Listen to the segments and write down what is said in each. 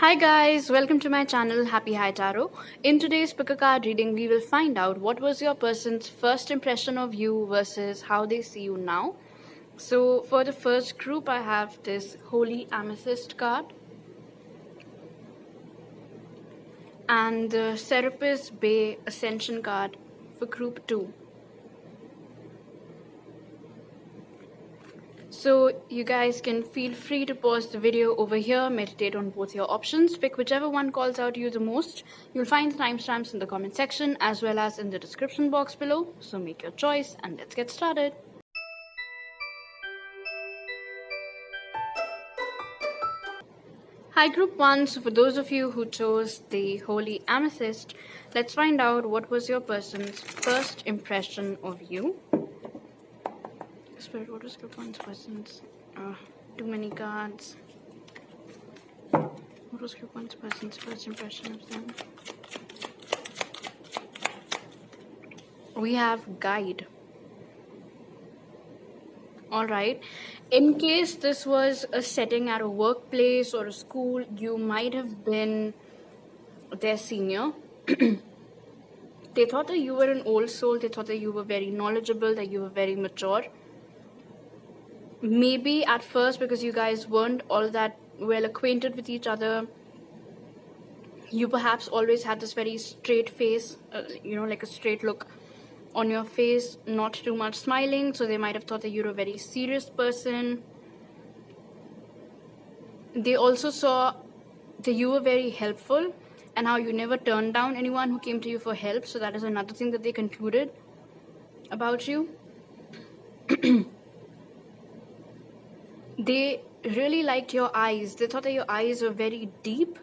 Hi guys, welcome to my channel Happy High Tarot. In today's pick a card reading, we will find out what was your person's first impression of you versus how they see you now. So for the first group, I have this Holy Amethyst card and the Serapis Bay Ascension card for group 2. So you guys can feel free to pause the video over here, meditate on both your options, pick whichever one calls out to you the most. You'll find the timestamps in the comment section as well as in the description box below. So make your choice and let's get started. Hi group 1, so for those of you who chose the Holy Amethyst, let's find out what was your person's first impression of you. Spirit, what was group 1's person's? Too many cards. What was group 1's person's first impression of them? We have Guide. Alright. In case this was a setting at a workplace or a school, you might have been their senior. They thought that you were an old soul. They thought that you were very knowledgeable, that you were very mature. Maybe at first, because you guys weren't all that well acquainted with each other, you perhaps always had this very straight face, like a straight look on your face, not too much smiling, so they might have thought that you're a very serious person. They also saw that you were very helpful and how you never turned down anyone who came to you for help, so that is another thing that they concluded about you. They really liked your eyes. They thought that your eyes were very deep,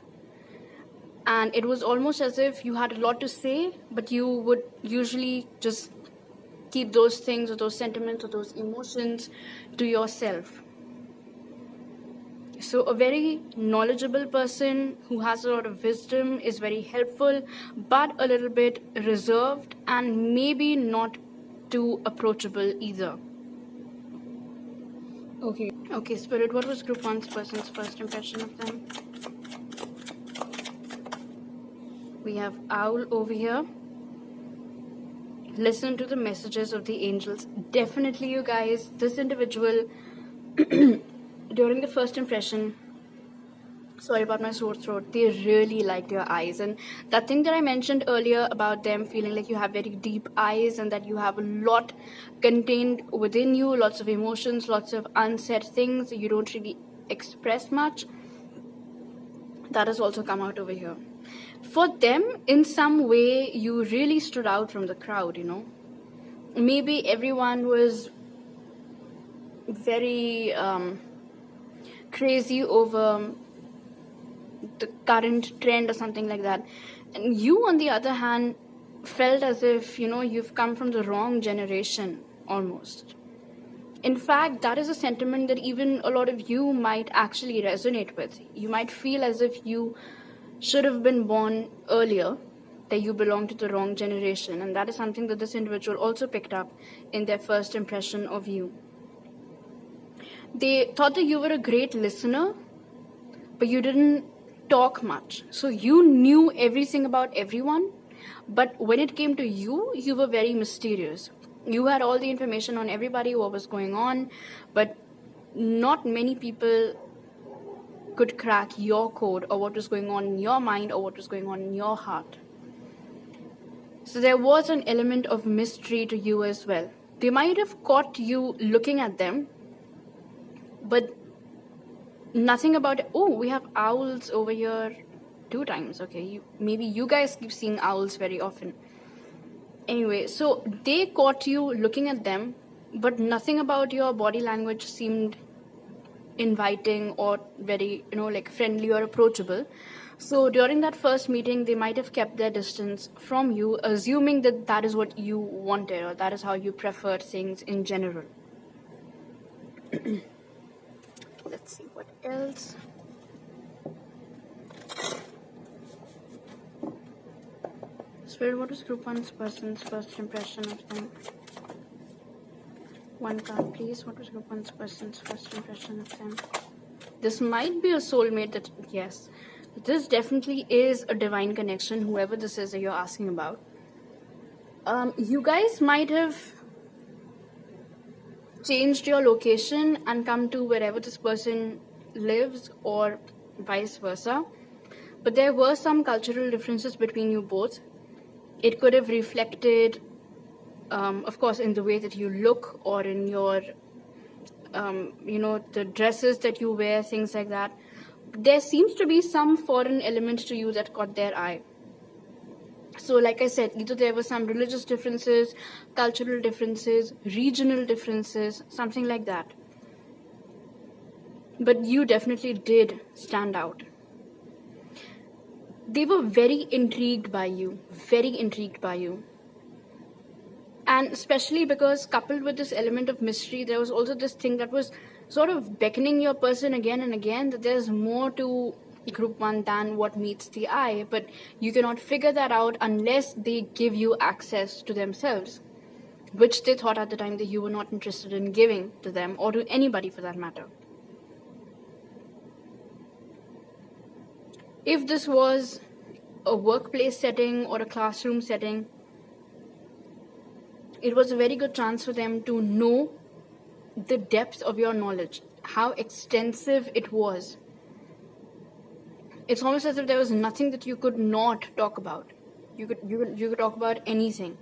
and it was almost as if you had a lot to say, but you would usually just keep those things or those sentiments or those emotions to yourself. So a very knowledgeable person who has a lot of wisdom, is very helpful, but a little bit reserved and maybe not too approachable either. Okay, Spirit, what was group 1's person's first impression of them? We have Owl over here. Listen to the messages of the angels. Definitely, you guys, this individual, during the first impression, sorry about my sore throat, they really liked your eyes. And that thing that I mentioned earlier about them feeling like you have very deep eyes and that you have a lot contained within you, lots of emotions, lots of unsaid things, you don't really express much, that has also come out over here. For them, in some way, you really stood out from the crowd, Maybe everyone was very crazy over the current trend or something like that, and you on the other hand felt as if you've come from the wrong generation almost. In fact, that is a sentiment that even a lot of you might actually resonate with. You might feel as if you should have been born earlier, that you belong to the wrong generation, and that is something that this individual also picked up in their first impression of you. They thought that you were a great listener, but you didn't talk much. So you knew everything about everyone, but when it came to you, you were very mysterious. You had all the information on everybody, what was going on, but not many people could crack your code or what was going on in your mind or what was going on in your heart. So there was an element of mystery to you as well. They might have caught you looking at them, but nothing about it. Oh, we have owls over here 2 times. Okay, maybe you guys keep seeing owls very often. Anyway, so they caught you looking at them, but nothing about your body language seemed inviting or very, friendly or approachable. So during that first meeting, they might have kept their distance from you, assuming that that is what you wanted or that is how you preferred things in general. Let's see what else. Spirit, what was group 1's person's first impression of them? 1 card, please. What was group 1's person's first impression of them? This might be a soulmate that, yes. This definitely is a divine connection, whoever this is that you're asking about. You guys might have changed your location and come to wherever this person lives, or vice versa. But there were some cultural differences between you both. It could have reflected, of course, in the way that you look, or in your, the dresses that you wear, things like that. There seems to be some foreign element to you that caught their eye. So like I said, either there were some religious differences, cultural differences, regional differences, something like that. But you definitely did stand out. They were very intrigued by you, very intrigued by you. And especially because coupled with this element of mystery, there was also this thing that was sort of beckoning your person again and again, that there's more to group 1 than what meets the eye, but you cannot figure that out unless they give you access to themselves, which they thought at the time that you were not interested in giving to them, or to anybody for that matter. If this was a workplace setting or a classroom setting, it was a very good chance for them to know the depth of your knowledge, how extensive it was. It's almost as if there was nothing that you could not talk about. You could talk about anything.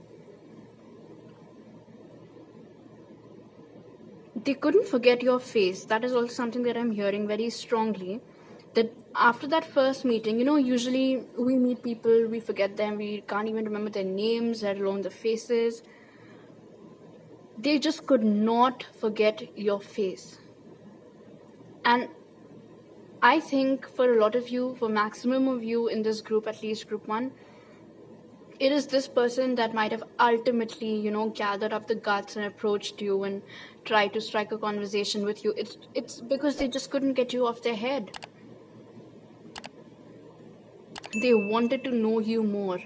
They couldn't forget your face. That is also something that I'm hearing very strongly. That after that first meeting, usually we meet people, we forget them, we can't even remember their names, let alone their faces. They just could not forget your face. And I think for a lot of you, for maximum of you in this group, at least group 1, it is this person that might have ultimately, gathered up the guts and approached you and tried to strike a conversation with you. It's because they just couldn't get you off their head. They wanted to know you more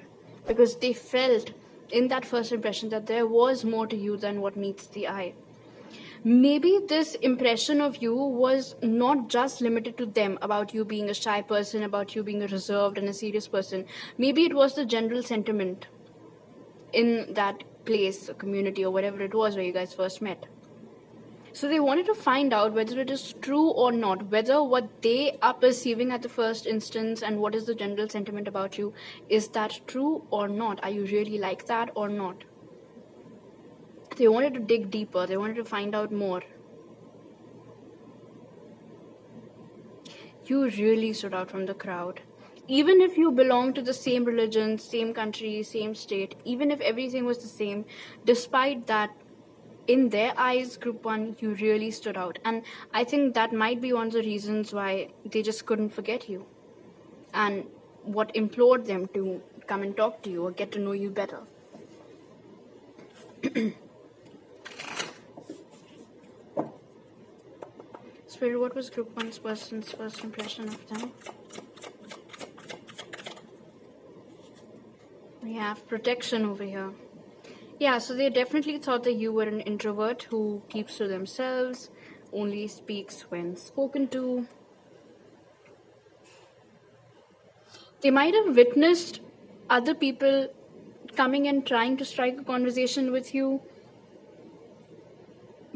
because they felt in that first impression that there was more to you than what meets the eye. Maybe this impression of you was not just limited to them, about you being a shy person, about you being a reserved and a serious person. Maybe it was the general sentiment in that place, or community, or whatever it was where you guys first met. So they wanted to find out whether it is true or not, whether what they are perceiving at the first instance and what is the general sentiment about you, is that true or not? Are you really like that or not? They wanted to dig deeper. They wanted to find out more. You really stood out from the crowd. Even if you belong to the same religion, same country, same state, even if everything was the same, despite that, in their eyes, group 1, you really stood out. And I think that might be one of the reasons why they just couldn't forget you, and what implored them to come and talk to you or get to know you better. Spirit, what was group 1's person's first impression of them? We have protection over here. Yeah, so they definitely thought that you were an introvert who keeps to themselves, only speaks when spoken to. They might have witnessed other people coming and trying to strike a conversation with you,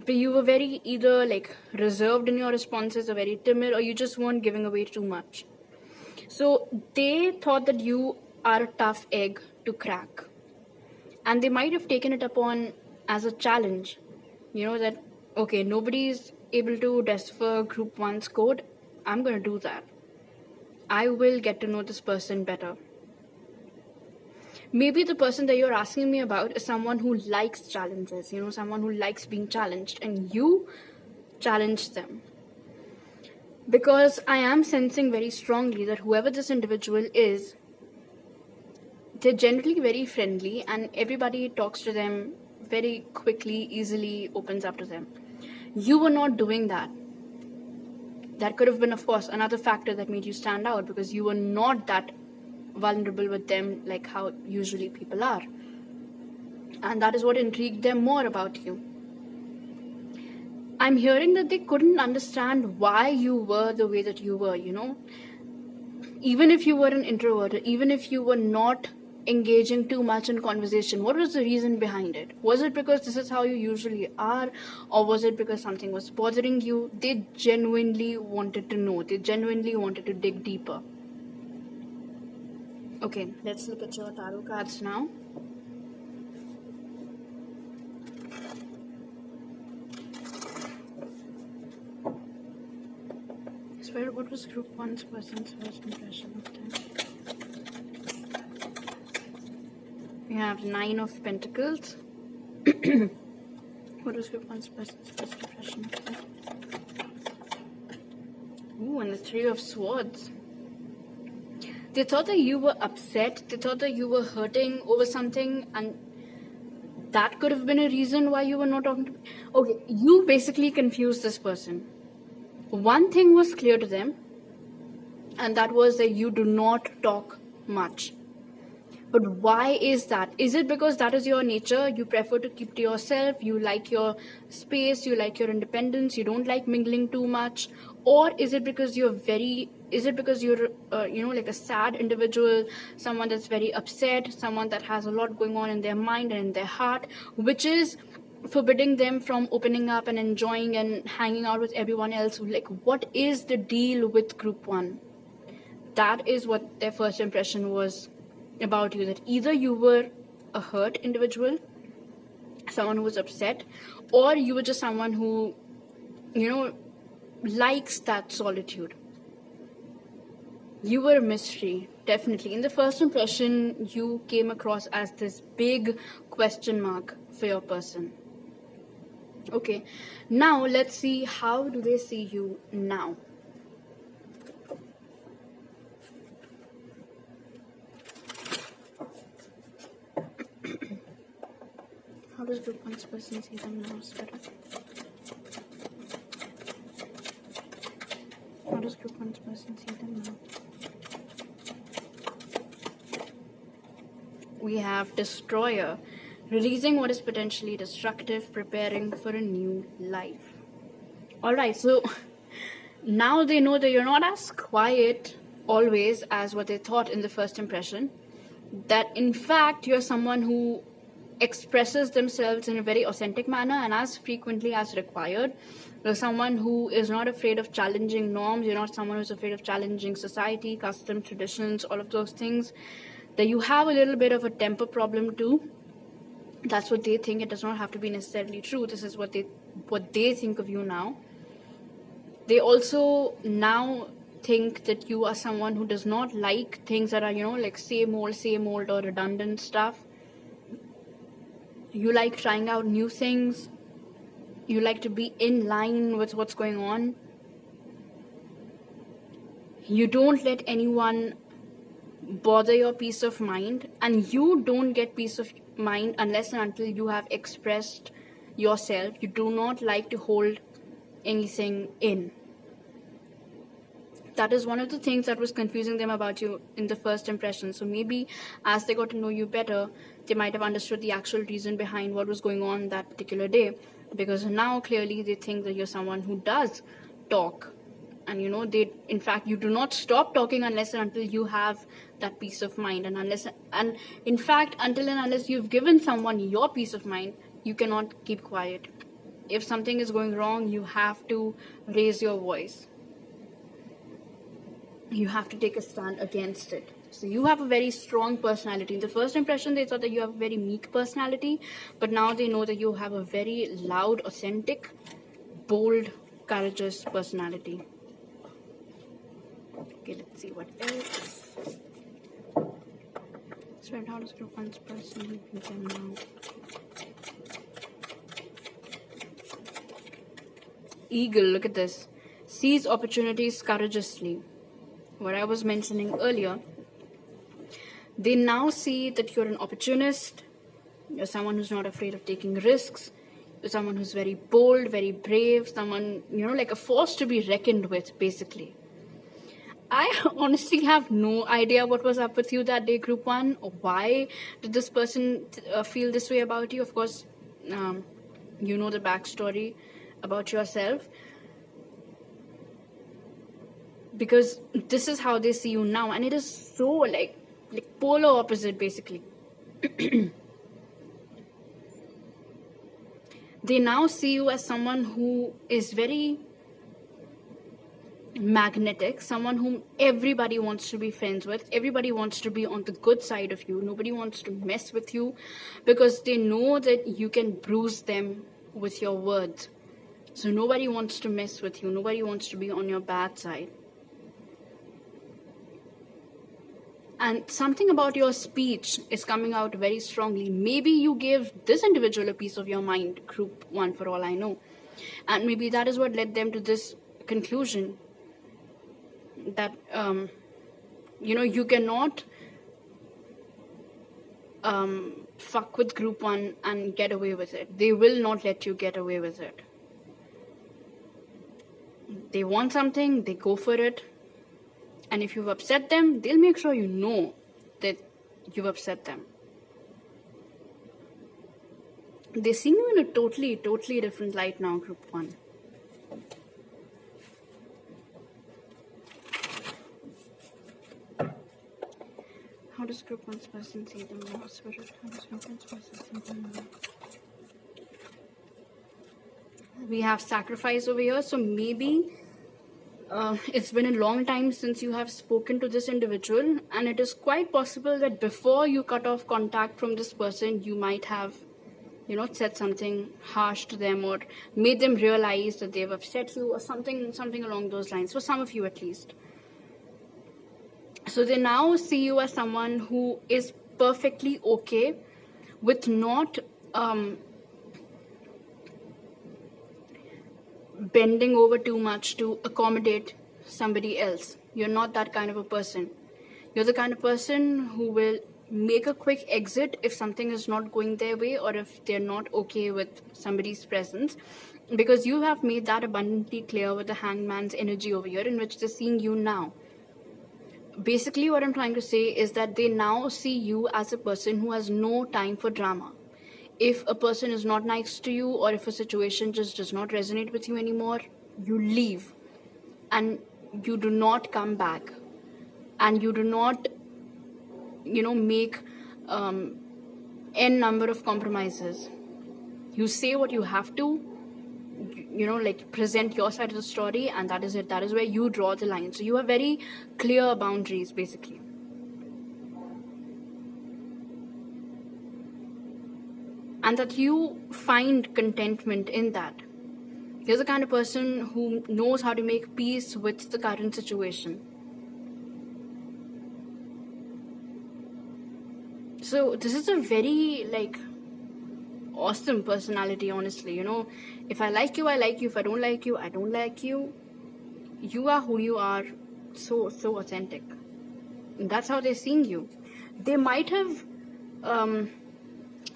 but you were very either reserved in your responses, or very timid, or you just weren't giving away too much. So they thought that you are a tough egg to crack. And they might have taken it upon as a challenge, that, okay, nobody's able to decipher group 1's code. I'm going to do that. I will get to know this person better. Maybe the person that you're asking me about is someone who likes challenges, someone who likes being challenged, and you challenged them. Because I am sensing very strongly that whoever this individual is, they're generally very friendly, and everybody talks to them very quickly, easily, opens up to them. You were not doing that. That could have been, of course, another factor that made you stand out, because you were not that vulnerable with them like how usually people are. And that is what intrigued them more about you. I'm hearing that they couldn't understand why you were the way that you were, even if you were an introvert, even if you were not engaging too much in conversation, what was the reason behind it? Was it because this is how you usually are, or was it because something was bothering you? They genuinely wanted to know. They genuinely wanted to dig deeper. Okay, let's look at your tarot cards now. Spirit, what was group 1's person's first impression of them? We have 9 of Pentacles. What was group 1's person's first impression of them? Ooh, and the 3 of Swords. They thought that you were upset. They thought that you were hurting over something, and that could have been a reason why you were not talking to me. Okay, you basically confused this person. One thing was clear to them, and that was that you do not talk much. But why is that? Is it because that is your nature? You prefer to keep to yourself, you like your space, you like your independence, you don't like mingling too much? Or is it because you're like a sad individual, someone that's very upset, someone that has a lot going on in their mind and in their heart, which is forbidding them from opening up and enjoying and hanging out with everyone else? Like, what is the deal with group 1? That is what their first impression was about you, that either you were a hurt individual, someone who was upset, or you were just someone who, likes that solitude. You were a mystery, definitely. In the first impression, you came across as this big question mark for your person. Okay, now let's see, how do they see you now? How does group 1's person see them now, Spirit? How does group 1's person see them now? We have Destroyer, releasing what is potentially destructive, preparing for a new life. Alright, so now they know that you're not as quiet always as what they thought in the first impression. That in fact you're someone who expresses themselves in a very authentic manner and as frequently as required. You're someone who is not afraid of challenging norms. You're not someone who's afraid of challenging society, custom, traditions, all of those things. That you have a little bit of a temper problem too. That's what they think. It does not have to be necessarily true. This is what they think of you now. They also now think that you are someone who does not like things that are, like same old or redundant stuff. You like trying out new things. You like to be in line with what's going on. You don't let anyone bother your peace of mind, and you don't get peace of mind unless and until you have expressed yourself. You do not like to hold anything in. That is one of the things that was confusing them about you in the first impression. So maybe as they got to know you better, they might have understood the actual reason behind what was going on that particular day. Because now clearly they think that you're someone who does talk. And in fact, you do not stop talking unless and until you have that peace of mind. And in fact, until and unless you've given someone your peace of mind, you cannot keep quiet. If something is going wrong, you have to raise your voice. You have to take a stand against it. So you have a very strong personality. In the first impression, they thought that you have a very meek personality, but now they know that you have a very loud, authentic, bold, courageous personality. Okay, let's see what else. So how does group 1's person view them now? Eagle, look at this. Seize opportunities courageously. What I was mentioning earlier, they now see that you're an opportunist, you're someone who's not afraid of taking risks, you're someone who's very bold, very brave, someone, like a force to be reckoned with, basically. I honestly have no idea what was up with you that day, group 1, or why did this person feel this way about you. Of course, you know the backstory about yourself. because this is how they see you now, and it is so like polar opposite basically. They now see you as someone who is very magnetic, someone whom everybody wants to be friends with, everybody wants to be on the good side of you, nobody wants to mess with you because they know that you can bruise them with your words. So nobody wants to mess with you, nobody wants to be on your bad side. And something about your speech is coming out very strongly. Maybe you gave this individual a piece of your mind, group 1 for all I know. And maybe that is what led them to this conclusion that, you cannot fuck with group 1 and get away with it. They will not let you get away with it. They want something, they go for it. And if you've upset them, they'll make sure you know that you've upset them. They see you in a totally different light now, group 1. How does group 1's person see them now? Spirit, how does group 1's person see them now? We have sacrifice over here, so maybe it's been a long time since you have spoken to this individual, and it is quite possible that before you cut off contact from this person, you might have, said something harsh to them or made them realize that they've upset you or something along those lines, for some of you at least. So they now see you as someone who is perfectly okay with not bending over too much to accommodate somebody else. You're not that kind of a person. You're the kind of person who will make a quick exit if something is not going their way or if they're not okay with somebody's presence, because you have made that abundantly clear with the Hangman's energy over here, in which they're seeing you now. Basically, what I'm trying to say is that they now see you as a person who has no time for drama. If a person is not nice to you, or if a situation just does not resonate with you anymore, you leave and you do not come back, and you do not, make n number of compromises. You say what you have to, present your side of the story, and that is it. That is where you draw the line. So you have very clear boundaries, basically. And that you find contentment in that. You're the kind of person who knows how to make peace with the current situation. So this is a very, awesome personality, honestly. If I like you, I like you. If I don't like you, I don't like you. You are who you are, so authentic. And that's how they're seeing you. They might have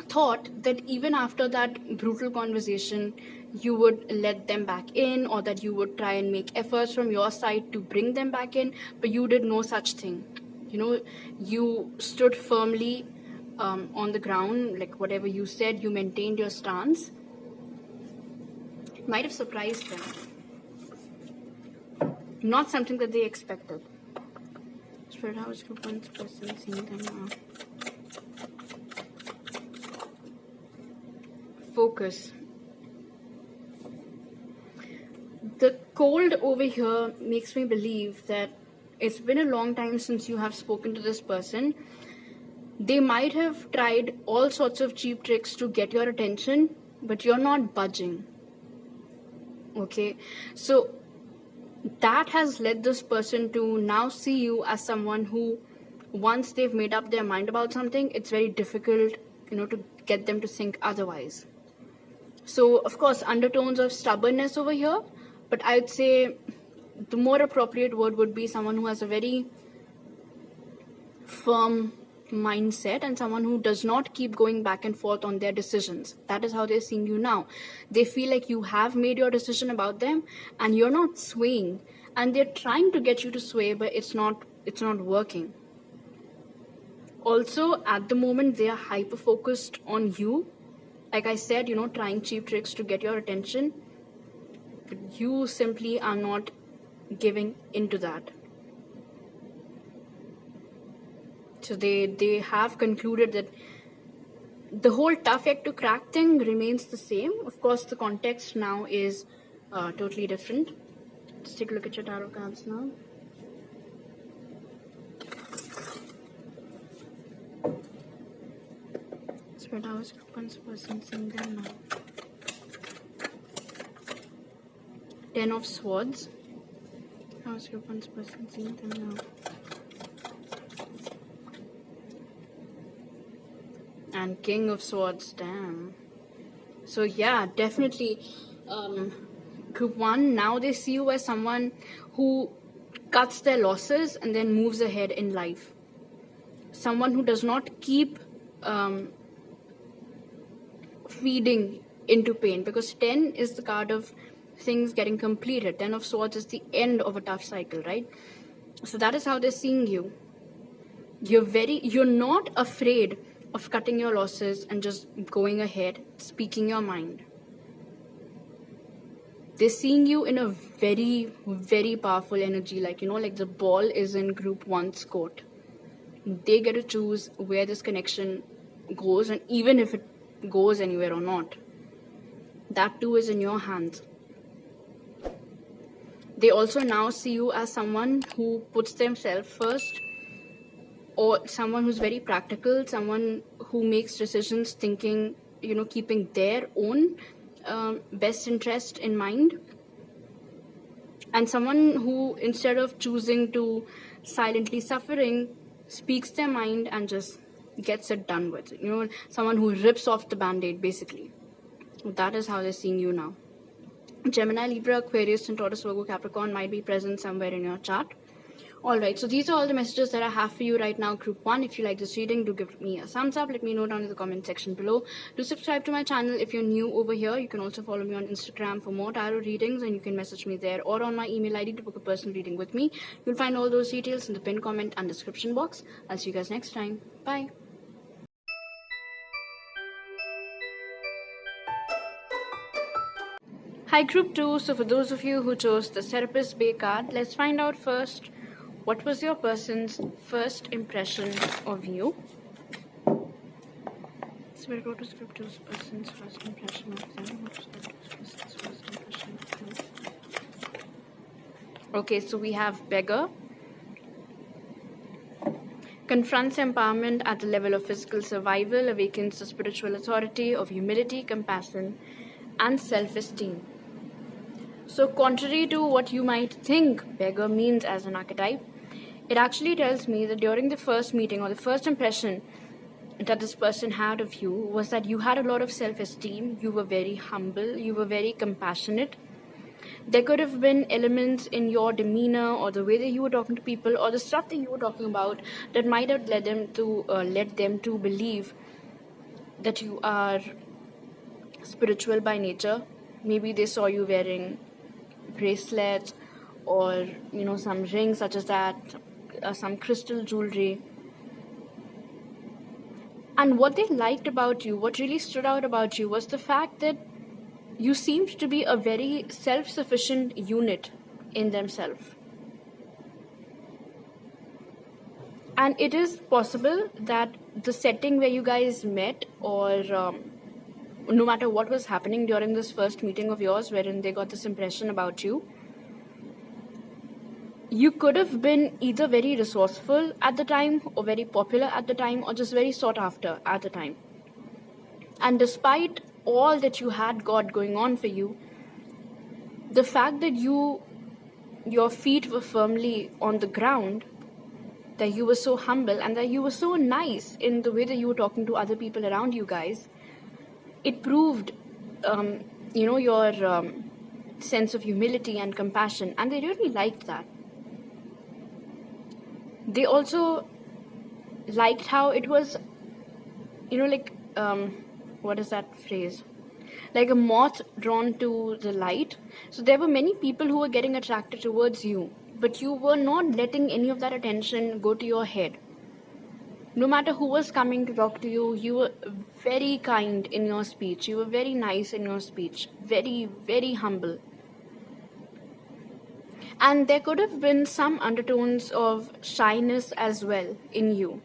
thought that even after that brutal conversation, you would let them back in, or that you would try and make efforts from your side to bring them back in, but you did no such thing. You stood firmly on the ground, whatever you said, you maintained your stance. It might have surprised them. Not something that they expected. Spirit, how is group 1's person seeing them now? Focus. The cold over here makes me believe that it's been a long time since you have spoken to this person. They might have tried all sorts of cheap tricks to get your attention, but you're not budging. Okay? So that has led this person to now see you as someone who, once they've made up their mind about something, it's very difficult, to get them to think otherwise. So, of course, undertones of stubbornness over here, but I'd say the more appropriate word would be someone who has a very firm mindset and someone who does not keep going back and forth on their decisions. That is how they're seeing you now. They feel like you have made your decision about them and you're not swaying, and they're trying to get you to sway, but it's not working. Also, at the moment, they are hyper focused on you. Like I said, trying cheap tricks to get your attention. But you simply are not giving into that. So they have concluded that the whole tough yet to crack thing remains the same. Of course, the context now is totally different. Let's take a look at your tarot cards now. Spirit, how is group one's person seeing them now? 10 of Swords. How is group one's person seeing them now? And King of Swords, damn. So yeah, definitely group 1, now they see you as someone who cuts their losses and then moves ahead in life. Someone who does not keep feeding into pain, because 10 is the card of things getting completed. 10 of Swords is the end of a tough cycle, right? So that is how they're seeing you. You're not afraid of cutting your losses and just going ahead, speaking your mind. They're seeing you in a very, very powerful energy, like, you know, like the ball is in group 1's court. They get to choose where this connection goes, and even if it goes anywhere or not, that too is in your hands. They also now see you as someone who puts themselves first, or someone who's very practical, someone who makes decisions thinking, you know, keeping their own best interest in mind, and someone who, instead of choosing to silently suffering, speaks their mind and just gets it done with. You know, someone who rips off the band-aid, basically. That is how they're seeing you now. Gemini, Libra, Aquarius, and Taurus, Virgo, Capricorn might be present somewhere in your chart. Alright, so these are all the messages that I have for you right now, group 1. If you like this reading, do give me a thumbs up. Let me know down in the comment section below. Do subscribe to my channel if you're new over here. You can also follow me on Instagram for more tarot readings, and you can message me there or on my email ID to book a personal reading with me. You'll find all those details in the pinned comment and description box. I'll see you guys next time. Bye. Hi group 2, so for those of you who chose the Therapist Bay card, let's find out first, what was your person's first impression of you? So what was group 2's person's first impression of them? What was group 2's person's first impression of you? Okay, so we have Beggar. Confronts empowerment at the level of physical survival, awakens the spiritual authority of humility, compassion, and self-esteem. So contrary to what you might think Beggar means as an archetype, it actually tells me that during the first meeting, or the first impression that this person had of you, was that you had a lot of self-esteem, you were very humble, you were very compassionate. There could have been elements in your demeanor or the way that you were talking to people or the stuff that you were talking about that might have led them to believe that you are spiritual by nature. Maybe they saw you wearing bracelets or, you know, some rings such as that, some crystal jewelry. And what they liked about you, what really stood out about you, was the fact that you seemed to be a very self-sufficient unit in themselves. And it is possible that the setting where you guys met, or no matter what was happening during this first meeting of yours, wherein they got this impression about you, you could have been either very resourceful at the time, or very popular at the time, or just very sought after at the time. And despite all that you had got going on for you, the fact that your feet were firmly on the ground, that you were so humble, and that you were so nice in the way that you were talking to other people around you guys, it proved, your sense of humility and compassion, and they really liked that. They also liked how it was, what is that phrase? Like a moth drawn to the light. So there were many people who were getting attracted towards you, but you were not letting any of that attention go to your head. No matter who was coming to talk to you, you were very kind in your speech. You were very nice in your speech. Very, very humble. And there could have been some undertones of shyness as well in you.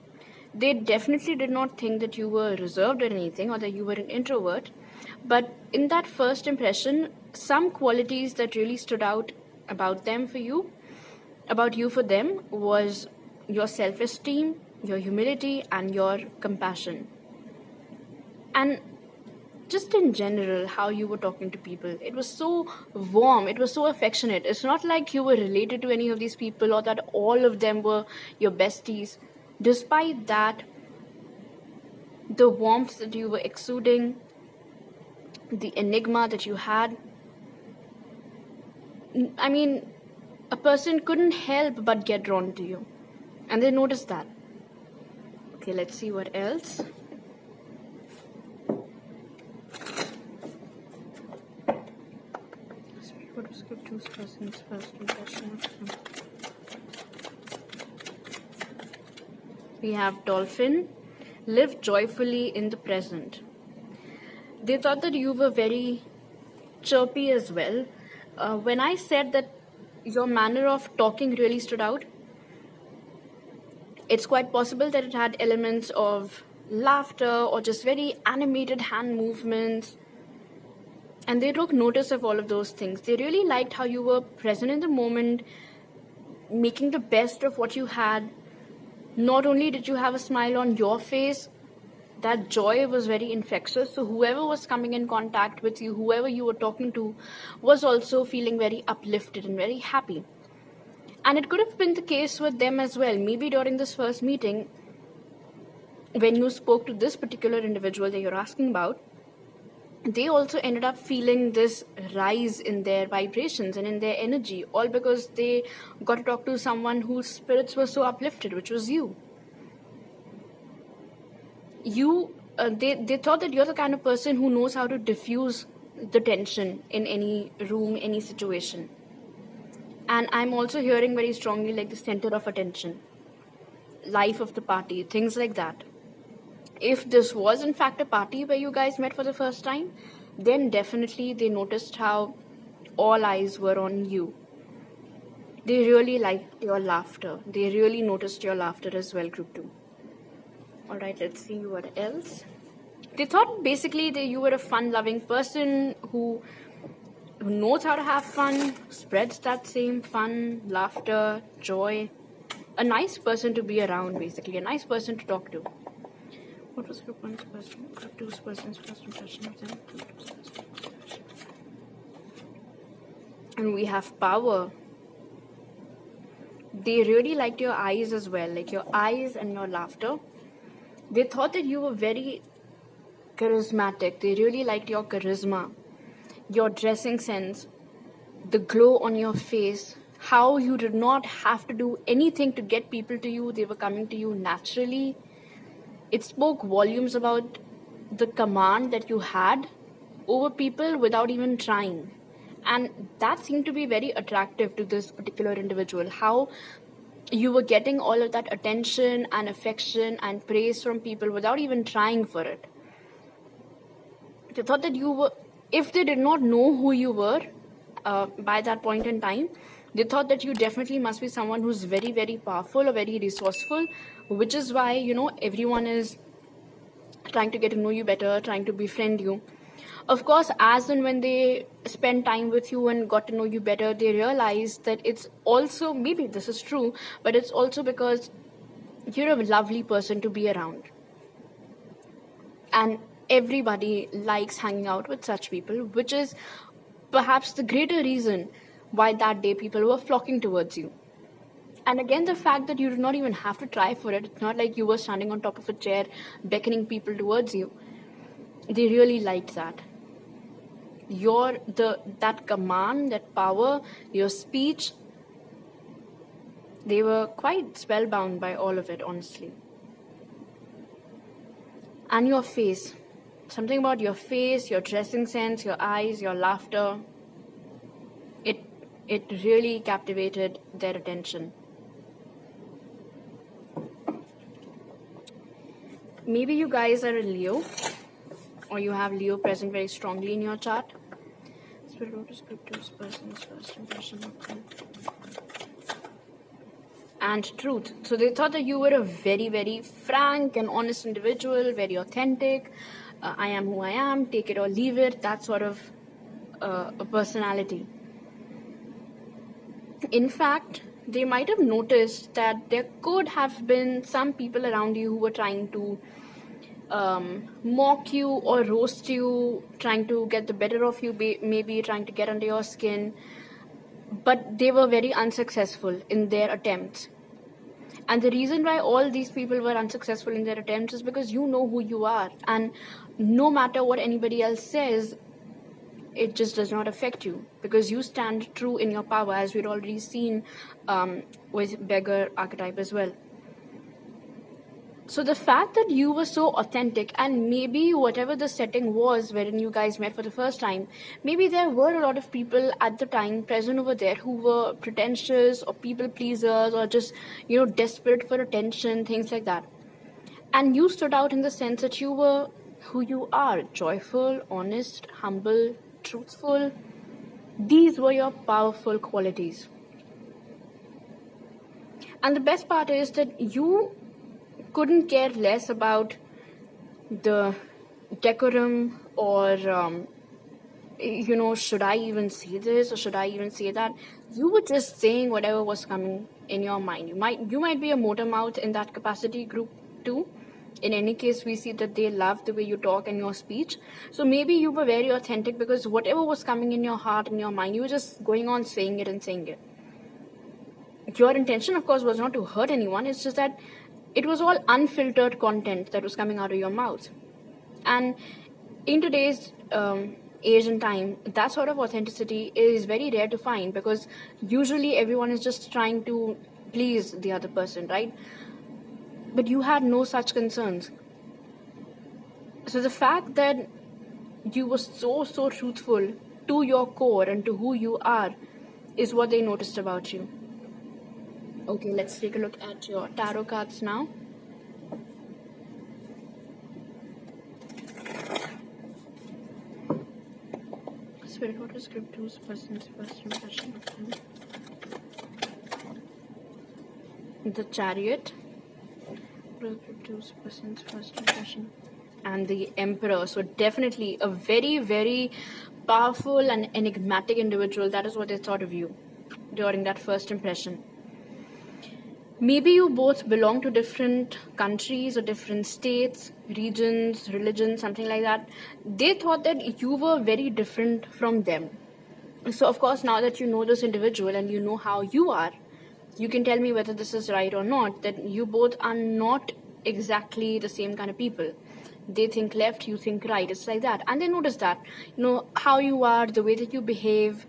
They definitely did not think that you were reserved or anything, or that you were an introvert. But in that first impression, some qualities that really stood out about you for them, was your self-esteem, your humility, and your compassion. And just in general, how you were talking to people. It was so warm, it was so affectionate. It's not like you were related to any of these people or that all of them were your besties. Despite that, the warmth that you were exuding, the enigma that you had, I mean, a person couldn't help but get drawn to you. And they noticed that. Okay, let's see what else. What was good to person's first impression of him? We have dolphin. Live joyfully in the present. They thought that you were very chirpy as well. When I said that your manner of talking really stood out, it's quite possible that it had elements of laughter or just very animated hand movements. And they took notice of all of those things. They really liked how you were present in the moment, making the best of what you had. Not only did you have a smile on your face, that joy was very infectious. So whoever was coming in contact with you, whoever you were talking to, was also feeling very uplifted and very happy. And it could have been the case with them as well. Maybe during this first meeting, when you spoke to this particular individual that you're asking about, they also ended up feeling this rise in their vibrations and in their energy, all because they got to talk to someone whose spirits were so uplifted, which was you. They thought that you're the kind of person who knows how to diffuse the tension in any room, any situation. And I'm also hearing very strongly like the center of attention, life of the party, things like that. If this was in fact a party where you guys met for the first time, then definitely they noticed how all eyes were on you. They really liked your laughter. They really noticed your laughter as well, group 2. Alright, let's see what else. They thought basically that you were a fun-loving person who knows how to have fun, spreads that same fun, laughter, joy. A nice person to be around, basically. A nice person to talk to. What was group 1's person? Group 2's person's first impression of them. And we have power. They really liked your eyes as well, like your eyes and your laughter. They thought that you were very charismatic. They really liked your charisma, your dressing sense, the glow on your face, how you did not have to do anything to get people to you. They were coming to you naturally. It spoke volumes about the command that you had over people without even trying. And that seemed to be very attractive to this particular individual, how you were getting all of that attention and affection and praise from people without even trying for it. They thought that you were, if they did not know who you were by that point in time, they thought that you definitely must be someone who's very, very powerful or very resourceful, which is why, everyone is trying to get to know you better, trying to befriend you. Of course, as and when they spend time with you and got to know you better, they realize that it's also, maybe this is true, but it's also because you're a lovely person to be around. And everybody likes hanging out with such people, which is perhaps the greater reason why that day people were flocking towards you. And again, the fact that you did not even have to try for it, it's not like you were standing on top of a chair beckoning people towards you. They really liked that. That command, that power, your speech, they were quite spellbound by all of it, honestly. And your face. Something about your face, your dressing sense, your eyes, your laughter. It really captivated their attention. Maybe you guys are a Leo, or you have Leo present very strongly in your chart. Spirit, what is group 2's person's first impression of them? and truth. So they thought that you were a very, very frank and honest individual, very authentic. I am who I am, take it or leave it, that sort of a personality. In fact, they might have noticed that there could have been some people around you who were trying to mock you or roast you, trying to get the better of you, maybe trying to get under your skin, but they were very unsuccessful in their attempts. And the reason why all these people were unsuccessful in their attempts is because you know who you are, and no matter what anybody else says, it just does not affect you, because you stand true in your power, as we'd already seen with beggar archetype as well. So the fact that you were so authentic, and maybe whatever the setting was wherein you guys met for the first time, maybe there were a lot of people at the time present over there who were pretentious or people pleasers or just, desperate for attention, things like that. And you stood out in the sense that you were who you are: joyful, honest, humble, truthful. These were your powerful qualities. And the best part is that you couldn't care less about the decorum or should I even say this or should I even say that. You were just saying whatever was coming in your mind. You might be a motor mouth in that capacity, group 2. In any case, we see that they love the way you talk and your speech. So maybe you were very authentic, because whatever was coming in your heart and your mind, you were just going on saying it and saying it. Your intention, of course, was not to hurt anyone. It's just that it was all unfiltered content that was coming out of your mouth. And in today's age and time, that sort of authenticity is very rare to find, because usually everyone is just trying to please the other person, right? But you had no such concerns. So the fact that you were so truthful to your core and to who you are is what they noticed about you. Okay, let's take a look at your tarot cards now. Spirit, what is group 2's person's first impression of them? The Chariot. What is group 2's person's first impression? And the Emperor. So definitely a very, very powerful and enigmatic individual. That is what they thought of you during that first impression. Maybe you both belong to different countries or different states, regions, religions, something like that. They thought that you were very different from them. So of course, now that you know this individual and you know how you are, you can tell me whether this is right or not, that you both are not exactly the same kind of people. They think left, you think right. It's like that. And they notice that, how you are, the way that you behave,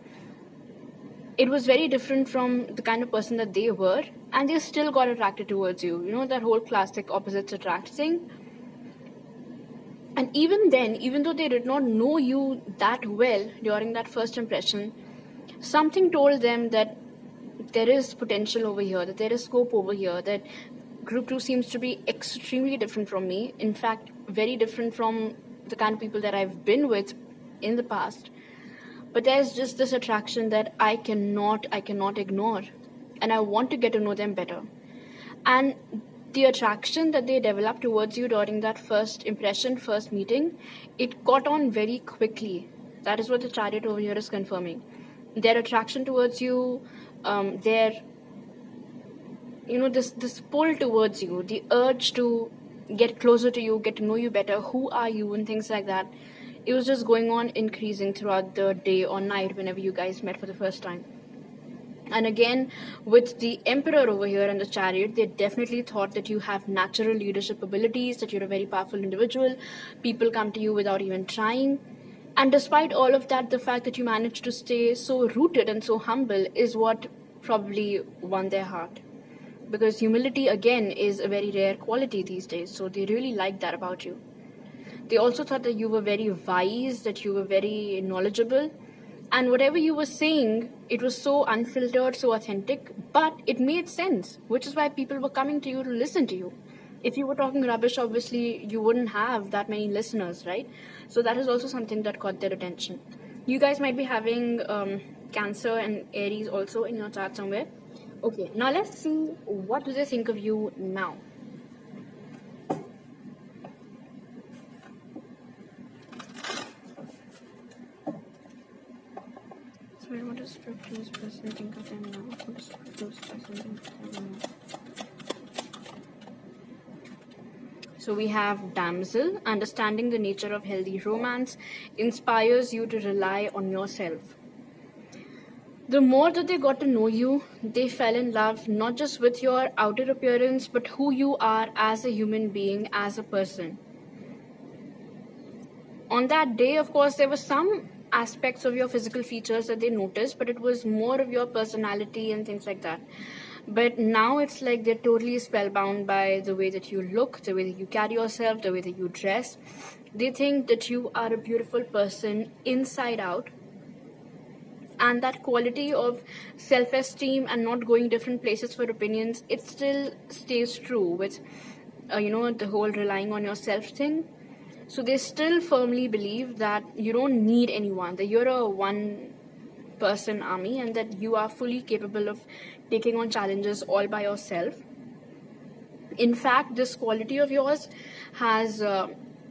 it was very different from the kind of person that they were, and they still got attracted towards you. That whole classic opposites attract thing. And even then, even though they did not know you that well during that first impression, something told them that there is potential over here, that there is scope over here, that group 2 seems to be extremely different from me. In fact, very different from the kind of people that I've been with in the past. But there's just this attraction that I cannot ignore, and I want to get to know them better. And the attraction that they developed towards you during that first impression, first meeting, it caught on very quickly. That is what the Chariot over here is confirming. Their attraction towards you, their, this pull towards you, the urge to get closer to you, get to know you better, who are you, and things like that. It was just going on increasing throughout the day or night whenever you guys met for the first time. And again, with the Emperor over here and the Chariot, they definitely thought that you have natural leadership abilities, that you're a very powerful individual. People come to you without even trying. And despite all of that, the fact that you managed to stay so rooted and so humble is what probably won their heart. Because humility, again, is a very rare quality these days. So they really liked that about you. They also thought that you were very wise, that you were very knowledgeable. And whatever you were saying, it was so unfiltered, so authentic, but it made sense, which is why people were coming to you to listen to you. If you were talking rubbish, obviously, you wouldn't have that many listeners, right? So that is also something that caught their attention. You guys might be having Cancer and Aries also in your chart somewhere. Okay, now let's see what do they think of you now. Sorry, what does this person think of them now? What does this person think of them now? So we have damsel, understanding the nature of healthy romance, inspires you to rely on yourself. The more that they got to know you, they fell in love not just with your outer appearance, but who you are as a human being, as a person. On that day, of course, there were some aspects of your physical features that they noticed, but it was more of your personality and things like that. But now it's like they're totally spellbound by the way that you look, the way that you carry yourself, the way that you dress. They think that you are a beautiful person inside out. And that quality of self-esteem and not going different places for opinions, it still stays true with, the whole relying on yourself thing. So they still firmly believe that you don't need anyone, that you're a one-person army and that you are fully capable of taking on challenges all by yourself. In fact, this quality of yours has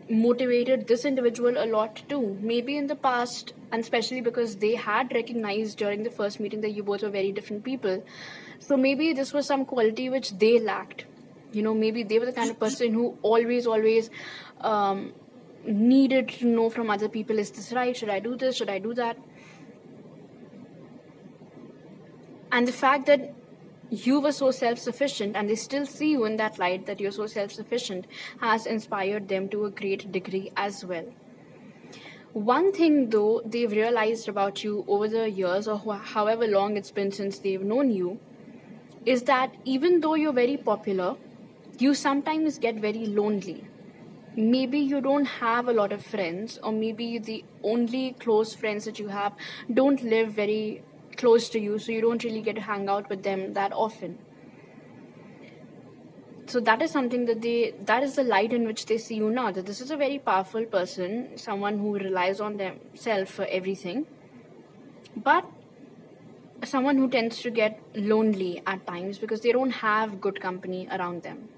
motivated this individual a lot too. Maybe in the past, and especially because they had recognized during the first meeting that you both were very different people. So maybe this was some quality which they lacked. Maybe they were the kind of person who always needed to know from other people, is this right? Should I do this? Should I do that? And the fact that you were so self-sufficient and they still see you in that light, that you're so self-sufficient, has inspired them to a great degree as well. One thing though they've realized about you over the years, or however long it's been since they've known you, is that even though you're very popular, you sometimes get very lonely. Maybe you don't have a lot of friends, or maybe the only close friends that you have don't live very close to you, so you don't really get to hang out with them that often. So that is something that is the light in which they see you now, that this is a very powerful person, someone who relies on themselves for everything, but someone who tends to get lonely at times because they don't have good company around them.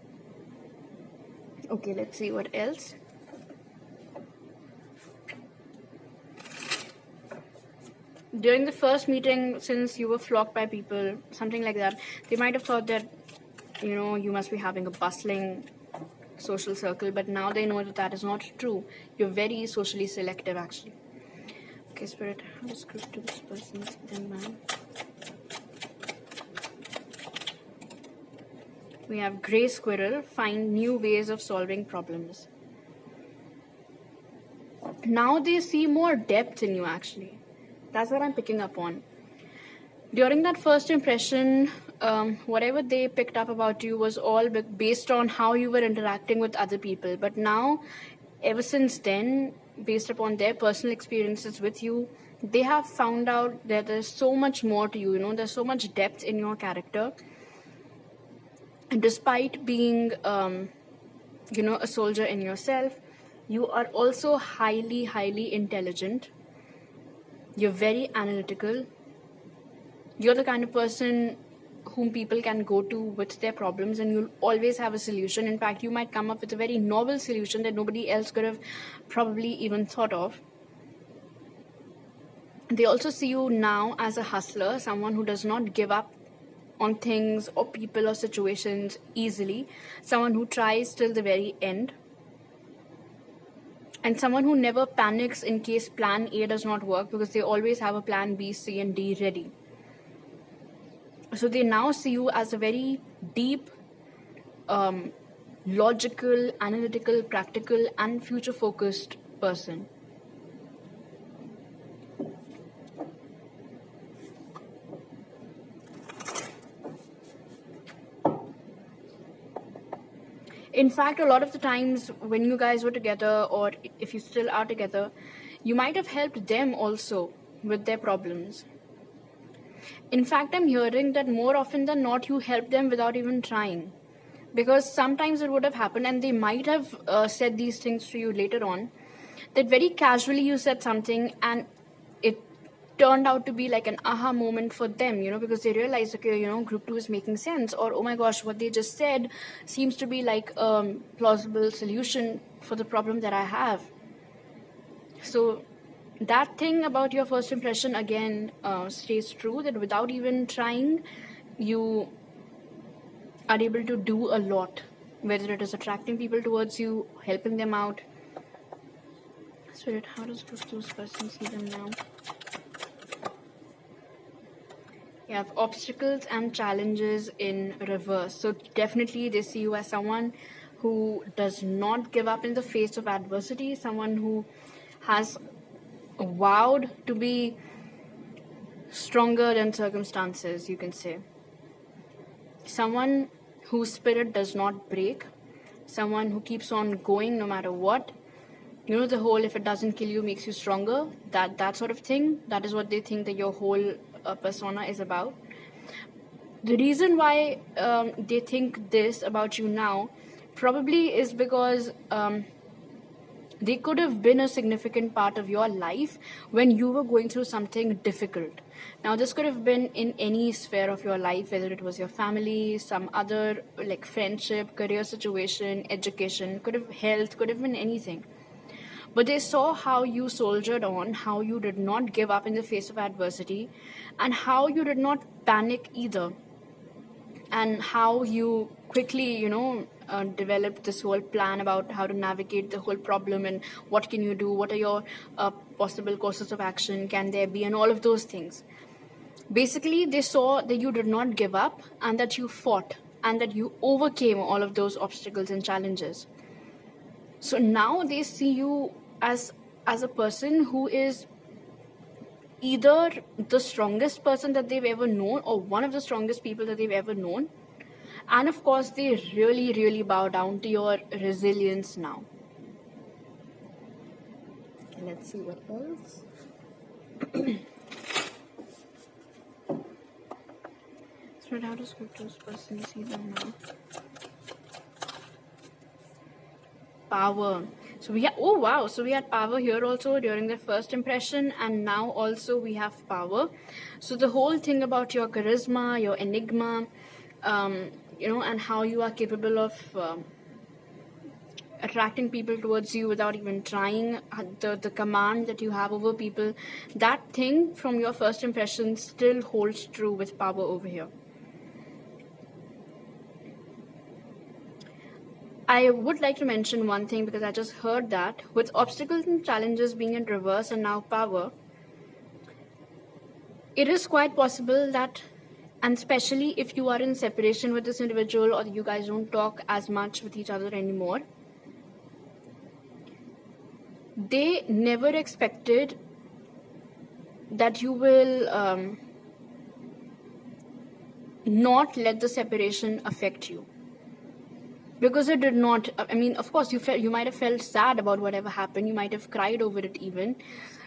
Okay, let's see what else. During the first meeting, since you were flocked by people, something like that, they might have thought that, you must be having a bustling social circle, but now they know that that is not true. You're very socially selective, actually. Okay, Spirit, how does script to this person's man? We have Grey Squirrel, find new ways of solving problems. Now they see more depth in you, actually. That's what I'm picking up on. During that first impression, whatever they picked up about you was all based on how you were interacting with other people. But now, ever since then, based upon their personal experiences with you, they have found out that there's so much more to you. There's so much depth in your character. And despite being, a soldier in yourself, you are also highly, highly intelligent. You're very analytical. You're the kind of person whom people can go to with their problems, and you'll always have a solution. In fact, you might come up with a very novel solution that nobody else could have probably even thought of. They also see you now as a hustler, someone who does not give up on things or people or situations easily, someone who tries till the very end, and someone who never panics in case plan A does not work, because they always have a plan B, C, and D ready. So they now see you as a very deep, logical, analytical, practical, and future-focused person. In fact, a lot of the times when you guys were together, or if you still are together, you might have helped them also with their problems. In fact, I'm hearing that more often than not, you help them without even trying. Because sometimes it would have happened, and they might have said these things to you later on, that very casually you said something and it turned out to be like an aha moment for them, because they realized, okay, group 2 is making sense, or oh my gosh, what they just said seems to be like a plausible solution for the problem that I have. So that thing about your first impression again stays true, that without even trying, you are able to do a lot, whether it is attracting people towards you, helping them out. Spirit, how does group 2's person see them now? You have obstacles and challenges in reverse. So definitely they see you as someone who does not give up in the face of adversity, someone who has vowed to be stronger than circumstances, you can say. Someone whose spirit does not break, someone who keeps on going no matter what. The whole if it doesn't kill you makes you stronger, that sort of thing. That is what they think that your whole persona is about. The reason why they think this about you now probably is because they could have been a significant part of your life when you were going through something difficult. Now, this could have been in any sphere of your life, whether it was your family, some other like friendship, career situation, education, could have health, could have been anything. But they saw how you soldiered on, how you did not give up in the face of adversity, and how you did not panic either, and how you quickly, developed this whole plan about how to navigate the whole problem and what can you do, what are your possible courses of action, can there be, and all of those things. Basically, they saw that you did not give up and that you fought and that you overcame all of those obstacles and challenges. So now they see you as a person who is either the strongest person that they've ever known or one of the strongest people that they've ever known. And of course, they really, really bow down to your resilience now. Let's see what else. So how does group 2's person see them now? Power. So we have, oh wow, so we had power here also during the first impression, and now also we have power. So the whole thing about your charisma, your enigma, and how you are capable of attracting people towards you without even trying, the command that you have over people, that thing from your first impression still holds true with power over here. I would like to mention one thing, because I just heard that with obstacles and challenges being in reverse and now power, it is quite possible that, and especially if you are in separation with this individual or you guys don't talk as much with each other anymore, they never expected that you will not let the separation affect you. Because it did not. I mean, of course, you might have felt sad about whatever happened. You might have cried over it even.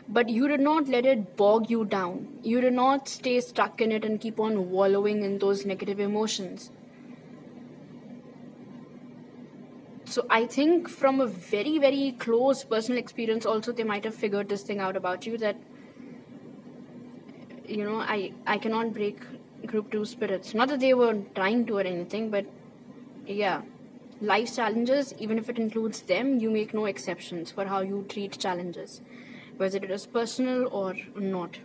But you did not let it bog you down. You did not stay stuck in it and keep on wallowing in those negative emotions. So I think from a very, very close personal experience also, they might have figured this thing out about you, that, I cannot break group 2 spirits. Not that they were trying to or anything, but yeah. Life's challenges, even if it includes them, you make no exceptions for how you treat challenges, whether it is personal or not.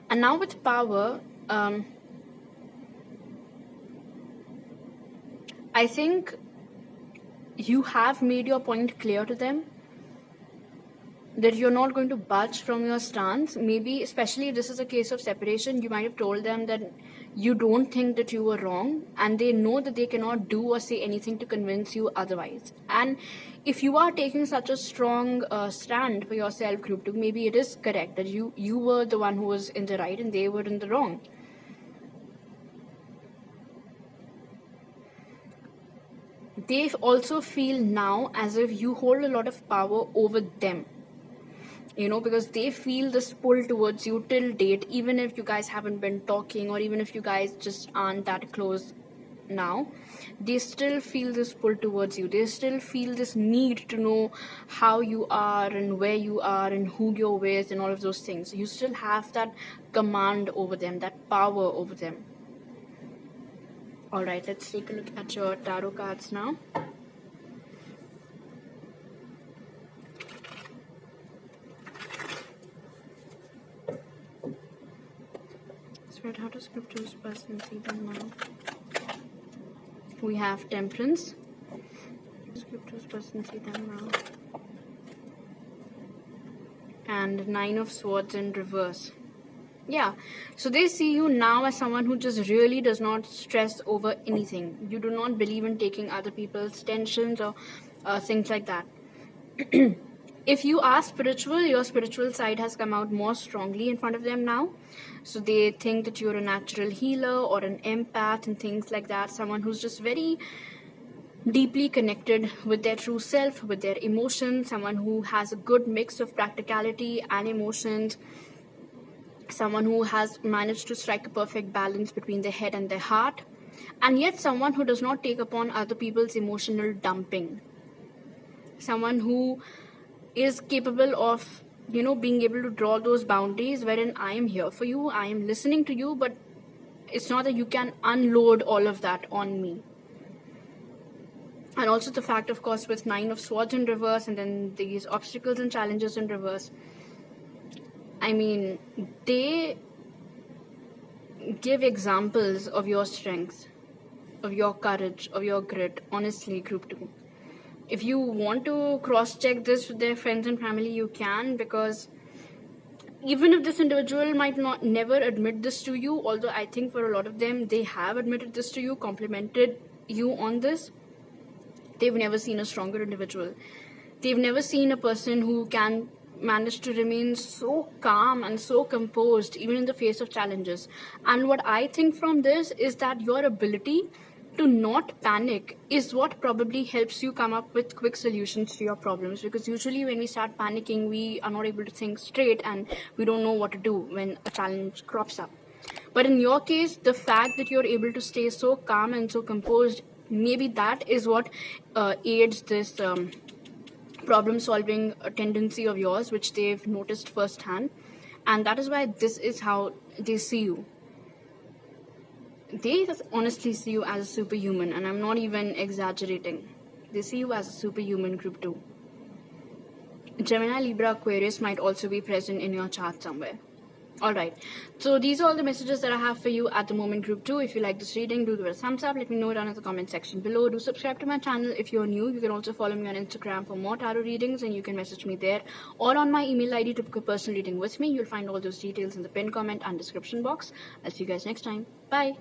And now with power, I think you have made your point clear to them, that you're not going to budge from your stance. Maybe, especially if this is a case of separation, you might have told them that you don't think that you were wrong, and they know that they cannot do or say anything to convince you otherwise. And if you are taking such a strong stand for yourself, group 2, maybe it is correct that you were the one who was in the right and they were in the wrong. They also feel now as if you hold a lot of power over them. Because they feel this pull towards you till date, even if you guys haven't been talking, or even if you guys just aren't that close now, they still feel this pull towards you. They still feel this need to know how you are and where you are and who you're with and all of those things. You still have that command over them, that power over them. All right, let's take a look at your tarot cards now. Spirit, how does Scripture's person see them now? We have Temperance. Scripture's person see them now. And Nine of Swords in reverse. Yeah, so they see you now as someone who just really does not stress over anything. You do not believe in taking other people's tensions or things like that. If you are spiritual, your spiritual side has come out more strongly in front of them now. So they think that you're a natural healer or an empath and things like that. Someone who's just very deeply connected with their true self, with their emotions. Someone who has a good mix of practicality and emotions. Someone who has managed to strike a perfect balance between their head and their heart. And yet someone who does not take upon other people's emotional dumping. Someone who is capable of, being able to draw those boundaries wherein I am here for you, I am listening to you, but it's not that you can unload all of that on me. And also the fact, of course, with Nine of Swords in reverse and then these obstacles and challenges in reverse, I mean, they give examples of your strength, of your courage, of your grit, honestly, group 2. If you want to cross-check this with their friends and family, you can, because even if this individual might never admit this to you, although I think for a lot of them, they have admitted this to you, complimented you on this, they've never seen a stronger individual. They've never seen a person who can manage to remain so calm and so composed, even in the face of challenges. And what I think from this is that your ability to not panic is what probably helps you come up with quick solutions to your problems, because usually when we start panicking, we are not able to think straight and we don't know what to do when a challenge crops up. But in your case, the fact that you're able to stay so calm and so composed, maybe that is what aids this problem solving tendency of yours, which they've noticed firsthand. And that is why this is how they see you. They just honestly see you as a superhuman, and I'm not even exaggerating. They see you as a superhuman, group 2. Gemini, Libra, Aquarius might also be present in your chart somewhere. Alright, so these are all the messages that I have for you at the moment, group 2. If you like this reading, do give it a thumbs up. Let me know down in the comment section below. Do subscribe to my channel if you're new. You can also follow me on Instagram for more tarot readings, and you can message me there or on my email ID to book a personal reading with me. You'll find all those details in the pinned comment and description box. I'll see you guys next time. Bye.